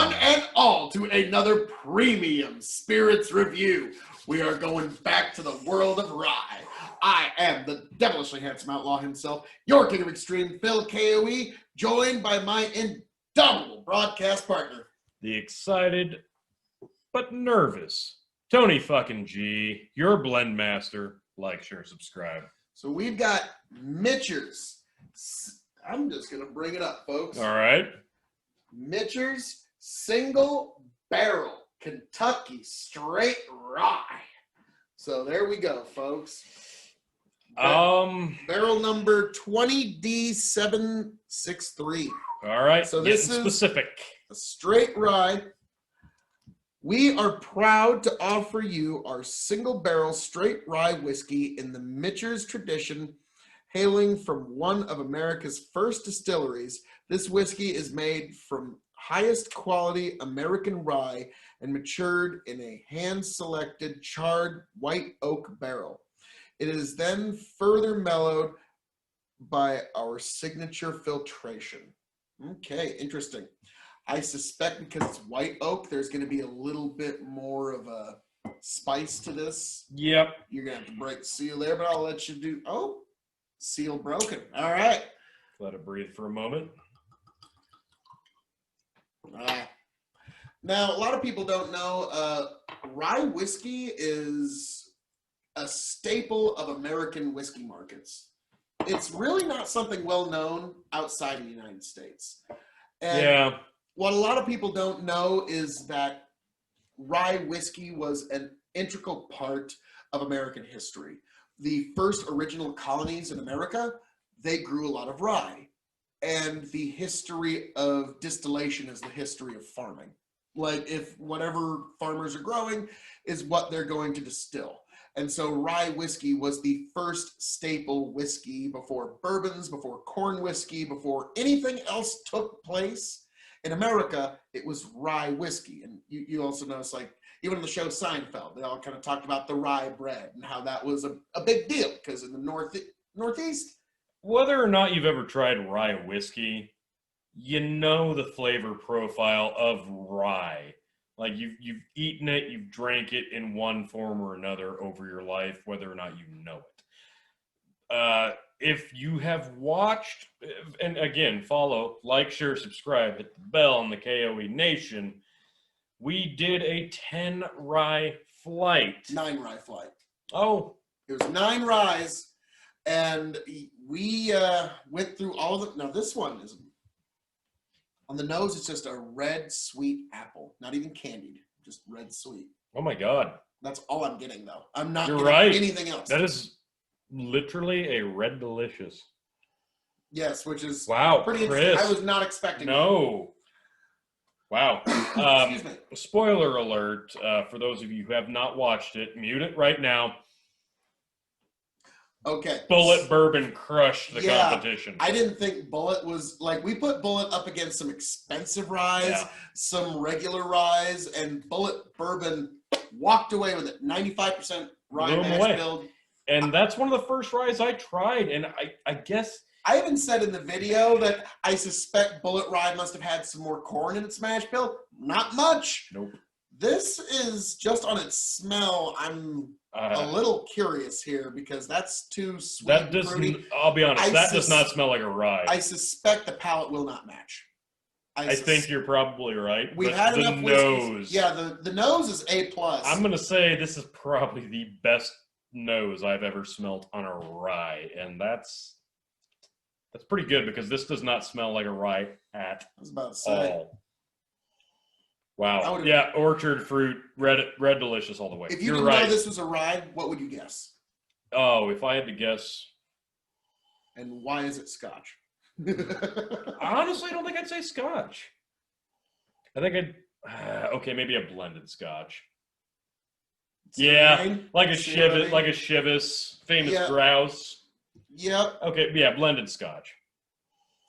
one and all to another premium spirits review. We are going back to the world of rye. I am the devilishly handsome outlaw himself, your king of extreme, Phil K.O.E., joined by my indomitable broadcast partner, the excited but nervous Tony fucking G, your blend master. Like, share, subscribe. So we've got Michters. I'm just going to bring it up, folks. All right. Michters Single Barrel Kentucky Straight Rye. So there we go, folks. Barrel number 20D763. All right. So this is specific. A straight rye. We are proud to offer you our single barrel straight rye whiskey in the Michters tradition, hailing from one of America's first distilleries. This whiskey is made from highest quality American rye and matured in a hand-selected charred white oak barrel. It is then further mellowed by our signature filtration. Okay, interesting. I suspect because it's white oak, there's going to be a little bit more of a spice to this. Yep. You're going to have to break the seal there, but I'll let you do. Oh, seal broken. All right. Let it breathe for a moment. Now, a lot of people don't know, rye whiskey is a staple of American whiskey markets. It's really not something well known outside of the United States. And yeah. What a lot of people don't know is that rye whiskey was an integral part of American history. The first original colonies in America, they grew a lot of rye. And the history of distillation is the history of farming. Like, if whatever farmers are growing is what they're going to distill. And so rye whiskey was the first staple whiskey before bourbons, before corn whiskey, before anything else took place. In America, it was rye whiskey. And you also notice, like, even in the show Seinfeld, they all kind of talked about the rye bread and how that was a big deal because in the Northeast. Whether or not you've ever tried rye whiskey, you know the flavor profile of rye. Like, you've eaten it, you've drank it in one form or another over your life, whether or not you know it. If you have watched, and again, follow, like, share, subscribe, hit the bell on the K.O.E. Nation, we did a 10 rye flight. 9 rye flight. Oh. It was 9 ryes, and we went through all of them. Now, this one is, on the nose, it's just a red, sweet apple. Not even candied, just red, sweet. Oh, my God. That's all I'm getting, though. I'm not You're getting right. anything else. That is literally a red delicious. Yes, which is wow, pretty interesting. I was not expecting No. That. Wow. Excuse me. Spoiler alert, for those of you who have not watched it, mute it right now. Okay. Bullet Bourbon crushed the competition. I didn't think Bullet was, like, we put Bullet up against some expensive ryes, some regular ryes, and Bullet Bourbon walked away with it. 95% rye mash build. And that's one of the first ryes I tried, and I guess... I even said in the video that I suspect Bullet Rye must have had some more corn in its mash bill. Not much. Nope. This is, just on its smell, I'm a little curious here because that's too sweet. That does, I'll be honest, that does not smell like a rye. I suspect the palate will not match. I think you're probably right. We've had the enough nose. Whiskeys. Yeah, the nose is A+. I'm going to say this is probably the best nose I've ever smelled on a rye, and that's pretty good because this does not smell like a rye at all. Wow. Yeah, orchard fruit, red delicious all the way. If you didn't know this was a rye, what would you guess? Oh, if I had to guess. And why is it Scotch? Honestly, I don't think I'd say Scotch. I think okay, maybe a blended Scotch. Yeah, like a Chivas, famous grouse. Yep. Okay, yeah, blended Scotch.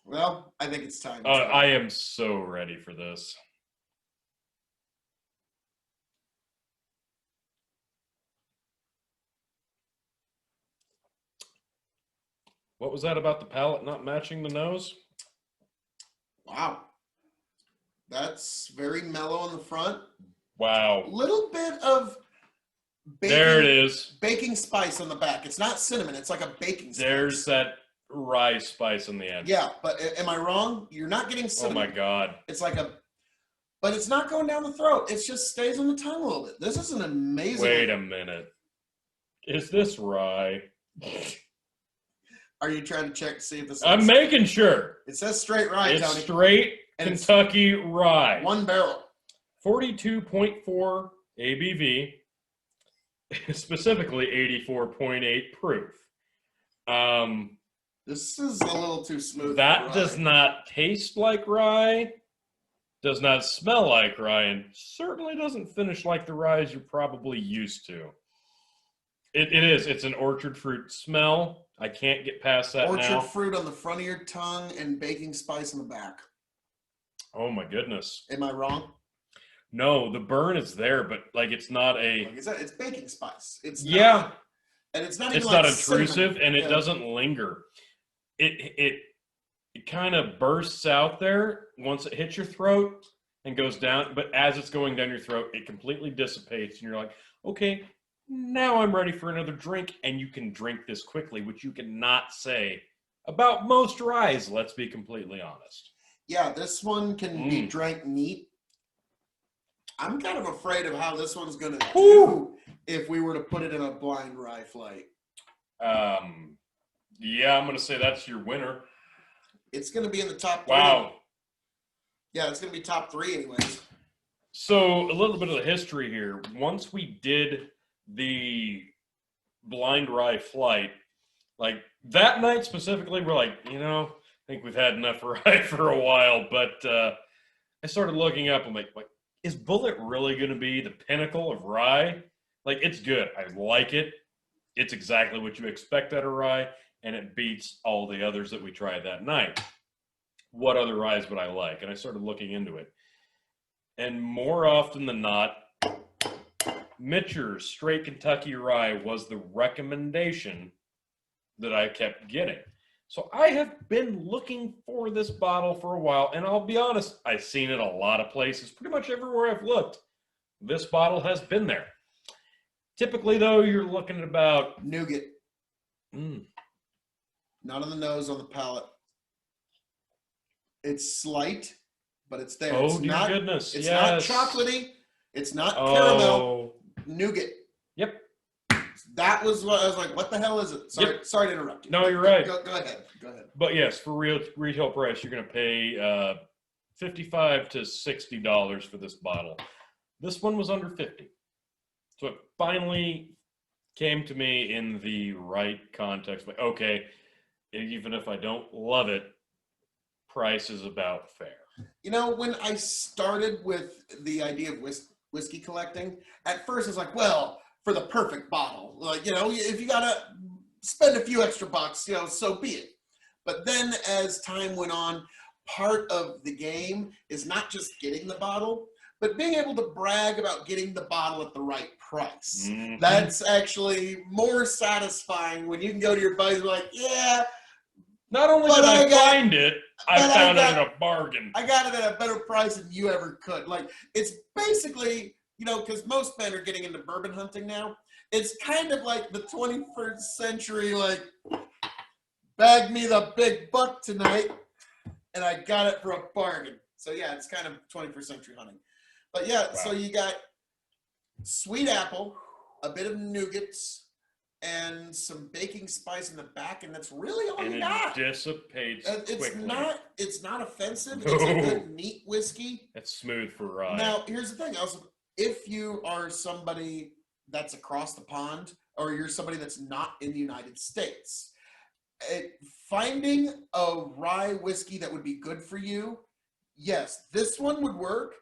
Well, I think it's time. I am so ready for this. What was that about the palate not matching the nose? Wow. That's very mellow on the front. Wow. Little bit of There it is. baking spice on the back. It's not cinnamon. It's like a baking spice. There's that rye spice on the end. Yeah, but am I wrong? You're not getting cinnamon. Oh my God. It's like but it's not going down the throat. It just stays on the tongue a little bit. This is an amazing. Wait a minute. Is this rye? Are you trying to check to see if this? I'm making sure. It says straight rye, It's Tony. straight Kentucky rye. 1 barrel. 42.4 ABV. Specifically 84.8 proof. This is a little too smooth. That does not taste like rye, does not smell like rye, and certainly doesn't finish like the ryes you're probably used to. It's an orchard fruit smell. I can't get past that now. Orchard fruit on the front of your tongue and baking spice on the back. Oh my goodness. Am I wrong? No, the burn is there, but like it's not a. Like I said, it's baking spice. It's yeah, and it's not. Even it's like not intrusive, cinnamon. and it doesn't linger. It kind of bursts out there once it hits your throat and goes down. But as it's going down your throat, it completely dissipates, and you're like, okay, now I'm ready for another drink, and you can drink this quickly, which you cannot say about most ryes. Let's be completely honest. Yeah, this one can be drank neat. I'm kind of afraid of how this one's going to do if we were to put it in a blind rye flight. Yeah, I'm going to say that's your winner. It's going to be in the top 3. Wow. Yeah, it's going to be top 3 anyways. So a little bit of the history here. Once we did the blind rye flight, like that night specifically, we're like, I think we've had enough rye for a while. But I started looking up. I'm like, is Bullet really going to be the pinnacle of rye? Like, it's good. I like it. It's exactly what you expect out of rye, and it beats all the others that we tried that night. What other ryes would I like? And I started looking into it. And more often than not, Michters Straight Kentucky Rye was the recommendation that I kept getting. So I have been looking for this bottle for a while, and I'll be honest, I've seen it a lot of places, pretty much everywhere I've looked. This bottle has been there. Typically, though, you're looking at about... Nougat. Not on the nose, on the palate. It's slight, but it's there. Oh, dear goodness. It's yes. not chocolatey. It's not caramel. Oh. Nougat. Yep. That was what I was like, what the hell is it? Sorry to interrupt you. No, you're right. Go ahead. But yes, for retail price, you're going to pay $55 to $60 for this bottle. This one was under $50. So it finally came to me in the right context. Like, okay, even if I don't love it, price is about fair. When I started with the idea of whiskey collecting, at first it's like, well, for the perfect bottle, like, if you gotta spend a few extra bucks, so be it. But then as time went on, part of the game is not just getting the bottle, but being able to brag about getting the bottle at the right price. Mm-hmm. That's actually more satisfying when you can go to your buddies and be like, yeah. Not only did I find it, I found it at a bargain. I got it at a better price than you ever could. Like, it's basically, because most men are getting into bourbon hunting now. It's kind of like the 21st century, like, bag me the big buck tonight, and I got it for a bargain. So, yeah, it's kind of 21st century hunting. But, yeah, So you got sweet apple, a bit of nougats, and some baking spice in the back, and that's really all you got. It dissipates quickly. It's not offensive. No. It's a good, neat whiskey. It's smooth for rye. Now, here's the thing. Also, if you are somebody that's across the pond, or you're somebody that's not in the United States, finding a rye whiskey that would be good for you, yes, this one would work.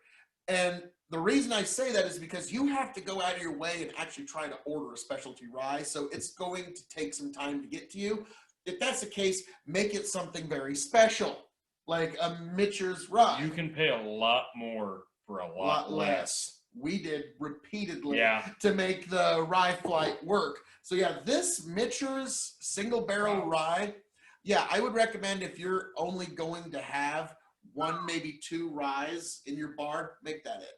And the reason I say that is because you have to go out of your way and actually try to order a specialty rye. So it's going to take some time to get to you. If that's the case, make it something very special, like a Michters Rye. You can pay a lot more for a lot less. We did repeatedly to make the rye flight work. So yeah, this Michters single barrel rye, I would recommend if you're only going to have 1, maybe 2 ryes in your bar, make that it.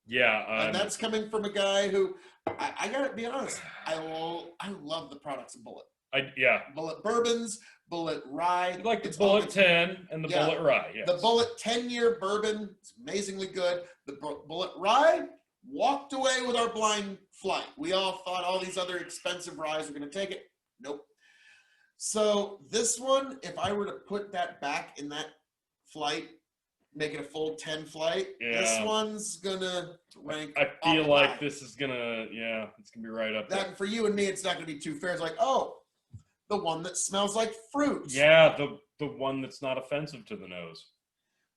Yeah. And that's coming from a guy who, I gotta be honest, I love the products of Bullet. Bullet bourbons, Bullet Rye. You like the Bullet 10 and the Bullet Rye, yes. The Bullet 10-year bourbon is amazingly good. The Bullet Rye walked away with our blind flight. We all thought all these other expensive ryes were going to take it. Nope. So this one, if I were to put that back in that flight, make it a full 10 flight, this one's going to rank. I feel like this is going to, it's going to be right up there. That, for you and me, it's not going to be too fair. It's like, oh, the one that smells like fruit. Yeah, the one that's not offensive to the nose.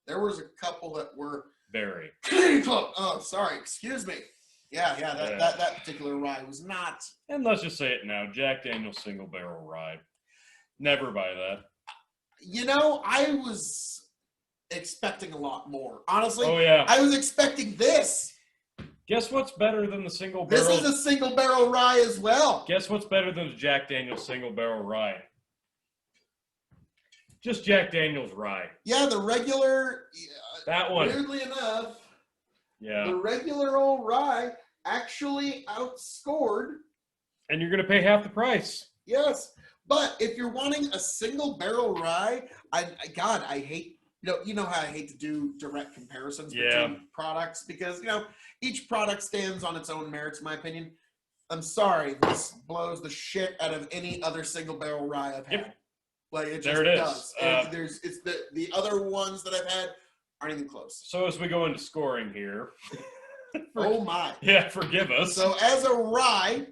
There was a couple that were very. Oh, sorry. Excuse me. Yeah. That particular rye was not. And let's just say it now, Jack Daniel's Single Barrel Rye. Never buy that. You know, I was expecting a lot more. Honestly. Oh, yeah. I was expecting this. Guess what's better than the Single Barrel? This is a Single Barrel Rye as well. Guess what's better than the Jack Daniel's Single Barrel Rye? Just Jack Daniel's Rye. Yeah, the regular. That one. Weirdly enough. Yeah. The regular old rye actually outscored. And you're going to pay half the price. Yes. But if you're wanting a single barrel rye, I hate, you know how I hate to do direct comparisons between products because, each product stands on its own merits, in my opinion. I'm sorry, this blows the shit out of any other single barrel rye I've had. Like it just does. It's the other ones that I've had aren't even close. So as we go into scoring here. Oh my. Yeah, forgive us. So as a rye,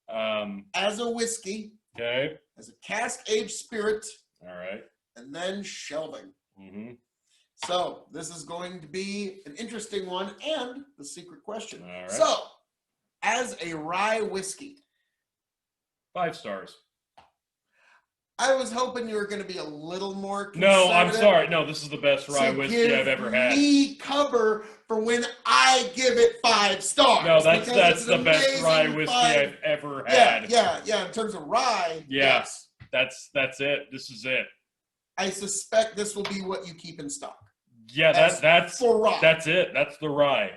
as a whiskey, okay, as a cask-aged spirit, all right, and then shelving. Mm-hmm. So this is going to be an interesting one and the secret question. All right. So, as a rye whiskey, 5 stars. I was hoping you were going to be a little more conservative. No, I'm sorry. No, this is the best rye whiskey I've ever had. Me cover for when I give it 5 stars. No, that's the best rye whiskey I've ever had. Yeah. In terms of rye, yes, that's it. This is it. I suspect this will be what you keep in stock. Yeah, that's for rye. That's it. That's the rye.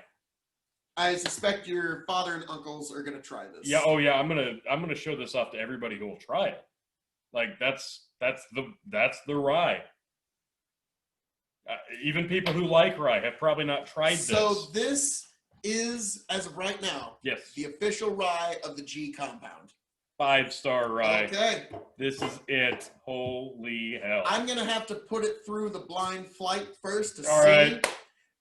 I suspect your father and uncles are going to try this. Yeah. Oh, yeah. I'm gonna show this off to everybody who will try it. Like that's the rye. Even people who like rye have probably not tried this. So this is, as of right now, yes, the official rye of the G compound. 5-star rye. Okay. This is it. Holy hell. I'm going to have to put it through the blind flight first to see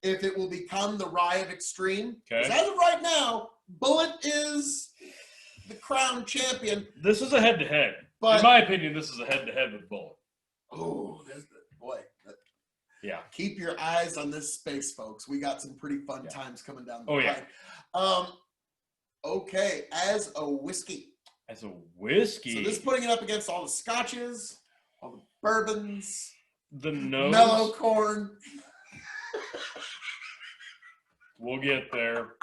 if it will become the rye of extreme. Okay. As of right now, Bullet is the crown champion. This is a head-to-head. But, in my opinion, this is a head-to-head with Bullet. Oh, boy. Yeah. Keep your eyes on this space, folks. We got some pretty fun times coming down the pipe. Yeah. Okay, as a whiskey. As a whiskey. So this is putting it up against all the scotches, all the bourbons, the nose. mellow corn. We'll get there.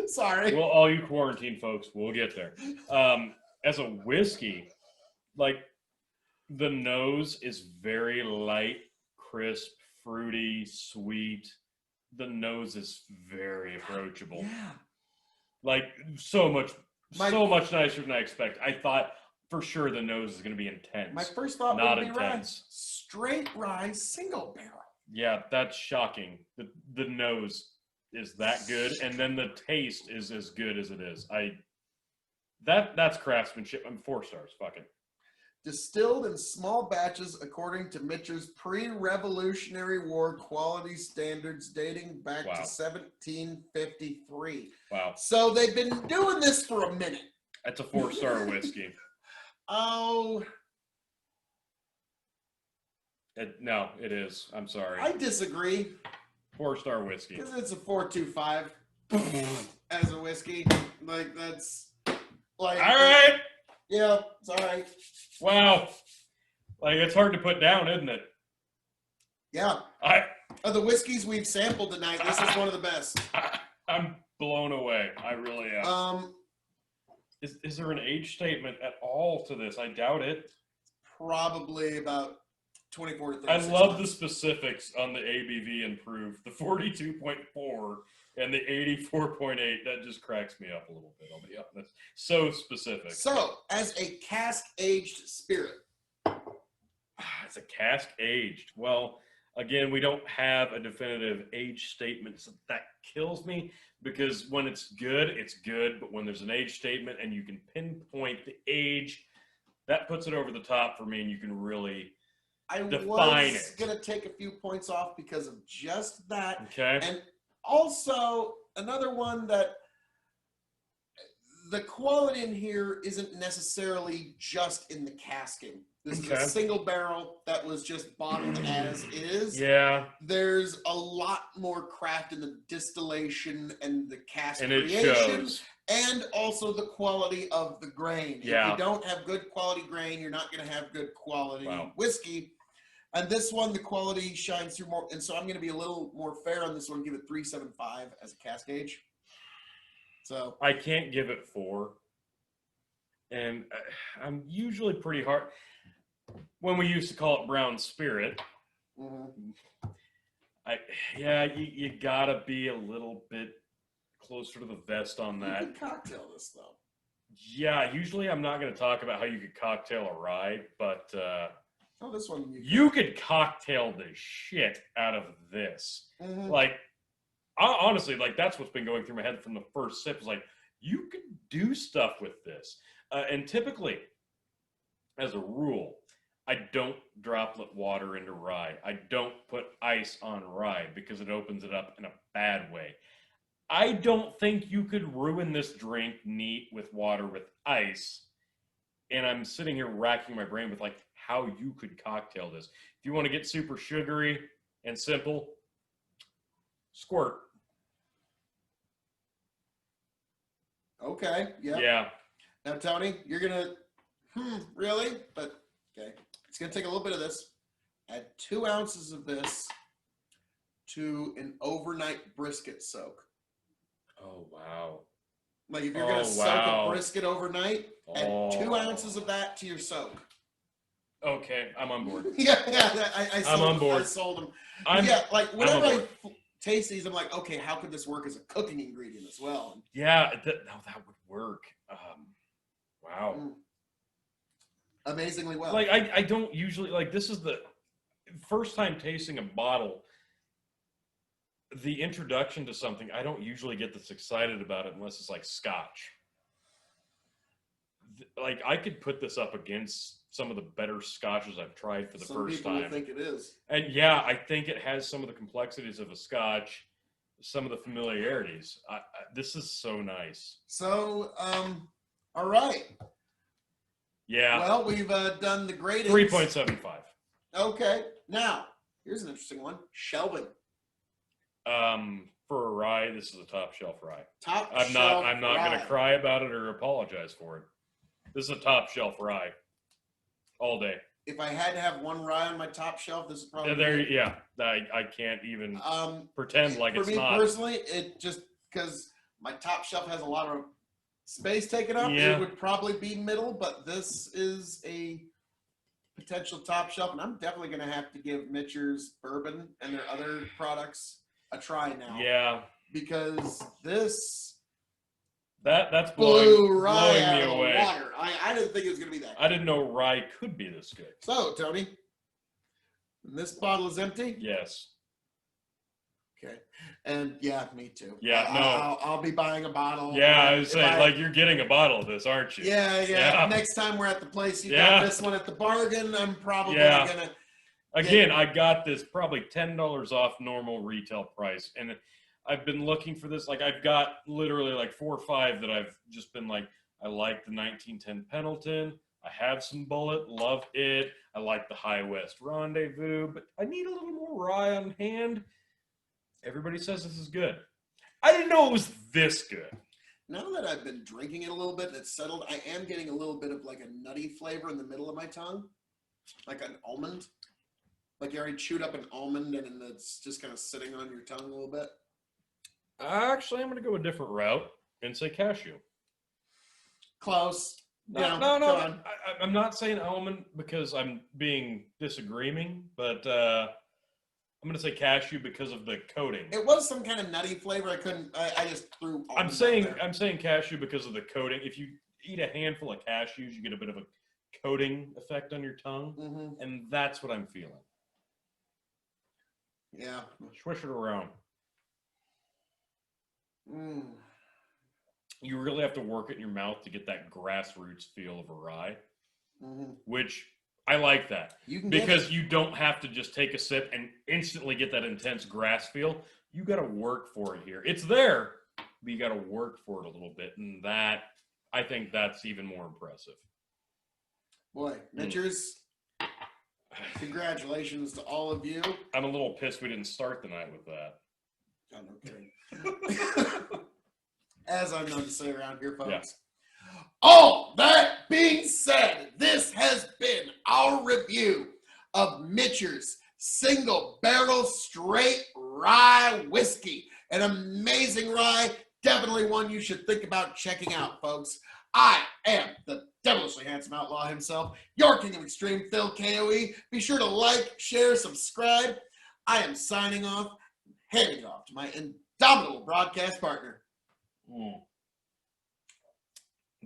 Sorry. Well, all you quarantine folks, we'll get there. As a whiskey, like the nose is very light, crisp, fruity, sweet. The nose is very approachable. Yeah. Like so much nicer than I expected. I thought for sure the nose is going to be intense. My first thought not would be intense. Rye. Straight rye single barrel. Yeah, that's shocking. The nose is that good, and then the taste is as good as it is. That's craftsmanship. I'm 4 stars. Fucking. Distilled in small batches according to Michters' pre-Revolutionary War quality standards dating back to 1753. Wow. So they've been doing this for a minute. That's a 4-star whiskey. Oh. No, it is. I'm sorry. I disagree. 4-star whiskey. Because it's a 4.25 as a whiskey. Like, that's... like. All right. Yeah, it's all right. Wow. Like, it's hard to put down, isn't it? Yeah. Of the whiskeys we've sampled tonight, this is one of the best. I'm blown away. I really am. Is there an age statement at all to this? I doubt it. Probably about 24 to 36 I love months. the specifics on the ABV and proof. The 42.4 and the 84.8. That just cracks me up a little bit. I'll be honest. So specific. So, as a cask-aged spirit. It's a cask aged. Well, again, we don't have a definitive age statement. So that kills me because when it's good, it's good. But when there's an age statement and you can pinpoint the age, that puts it over the top for me, and you can really define it. I was going to take a few points off because of just that. Okay. And also, another one that the quality in here isn't necessarily just in the casking. This is a single barrel that was just bottled as is. Yeah. There's a lot more craft in the distillation and the cask and it creation. shows. And also the quality of the grain. Yeah. If you don't have good quality grain, you're not going to have good quality Wow. whiskey. And this one, the quality shines through more. And so I'm going to be a little more fair on this one, give it 3.75 as a cask age. So I can't give it 4. And I'm usually pretty hard. When we used to call it brown spirit, you gotta be a little bit closer to the vest on that. You can cocktail this though. Yeah, usually I'm not going to talk about how you could cocktail a rye, but this one you could cocktail the shit out of this. Like, honestly, like that's what's been going through my head from the first sip. Is like you could do stuff with this, and typically, as a rule, I don't droplet water into rye. I don't put ice on rye because it opens it up in a bad way. I don't think you could ruin this drink neat with water with ice. And I'm sitting here racking my brain with like how you could cocktail this. If you want to get super sugary and simple, squirt. Okay. Yep. Yeah. Now, Tony, you're gonna really? But okay. It's going to take a little bit of this. Add 2 ounces of this to an overnight brisket soak. Oh, wow. Like if you're going to soak a brisket overnight, add 2 ounces of that to your soak. Okay, I'm on board. I'm on board. I sold them. Like whenever I taste these, I'm like, okay, how could this work as a cooking ingredient as well? Yeah, that would work. Wow. Amazingly well. Like I don't usually like this is the first time tasting a bottle. The introduction to something, I don't usually get this excited about it unless it's like scotch. Like I could put this up against some of the better scotches I've tried for the first time. Some people think it is. And yeah, I think it has some of the complexities of a scotch, some of the familiarities. This is so nice. So, all right. Yeah. Well, we've done the grading. 3.75. Okay. Now, here's an interesting one. Shelving. For a rye, this is a top shelf rye. I'm not going to cry about it or apologize for it. This is a top shelf rye. All day. If I had to have one rye on my top shelf, this is probably I can't even pretend like it's not. For me personally, it just because my top shelf has a lot of space taken up, Yeah. it would probably be middle, but this is a potential top shelf, and I'm definitely going to have to give Michters Bourbon and their other products a try now. Yeah. Because this that's blew blowing me away. Water. I didn't think it was going to be that good. I didn't know rye could be this good. So, Tony, this bottle is empty? Yes. Okay. And yeah, me too. Yeah, I'll be buying a bottle. Yeah, I was saying, like, you're getting a bottle of this, aren't you? Yeah. Next time we're at the place, you got this one at the bargain, I'm probably going to... Again, I got this probably $10 off normal retail price. And I've been looking for this. Like, I've got literally like 4 or 5 that I've just been like, I like the 1910 Pendleton. I have some Bullet, love it. I like the High West Rendezvous, but I need a little more rye on hand. Everybody says this is good. I didn't know it was this good. Now that I've been drinking it a little bit and it's settled, I am getting a little bit of like a nutty flavor in the middle of my tongue. Like an almond. Like you already chewed up an almond and it's just kind of sitting on your tongue a little bit. Actually, I'm going to go a different route and say cashew. Close. No. I'm not saying almond because I'm being disagreeing, but I'm going to say cashew because of the coating. It was some kind of nutty flavor. I just threw. I'm saying cashew because of the coating. If you eat a handful of cashews, you get a bit of a coating effect on your tongue, and that's what I'm feeling. Yeah. Swish it around. You really have to work it in your mouth to get that grassroots feel of a rye, which I like that. Because you don't have to just take a sip and instantly get that intense grass feel. You got to work for it here. It's there, but you got to work for it a little bit, and that, I think that's even more impressive. Boy, Michters, congratulations to all of you. I'm a little pissed we didn't start the night with that. I'm no kidding. As I'm known to say around here, folks. Yeah. All that being said, this has been our review of Michters Single Barrel Straight Rye Whiskey. An amazing rye, definitely one you should think about checking out, folks. I am the devilishly handsome outlaw himself, your king of extreme, Phil K.O.E. Be sure to like, share, subscribe. I am signing off, handing it off to my indomitable broadcast partner.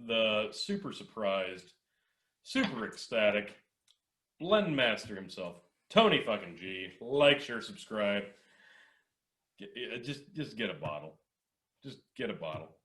The super surprised, super ecstatic blend master himself, Tony fucking G. Like, share, subscribe. Just get a bottle. Just get a bottle.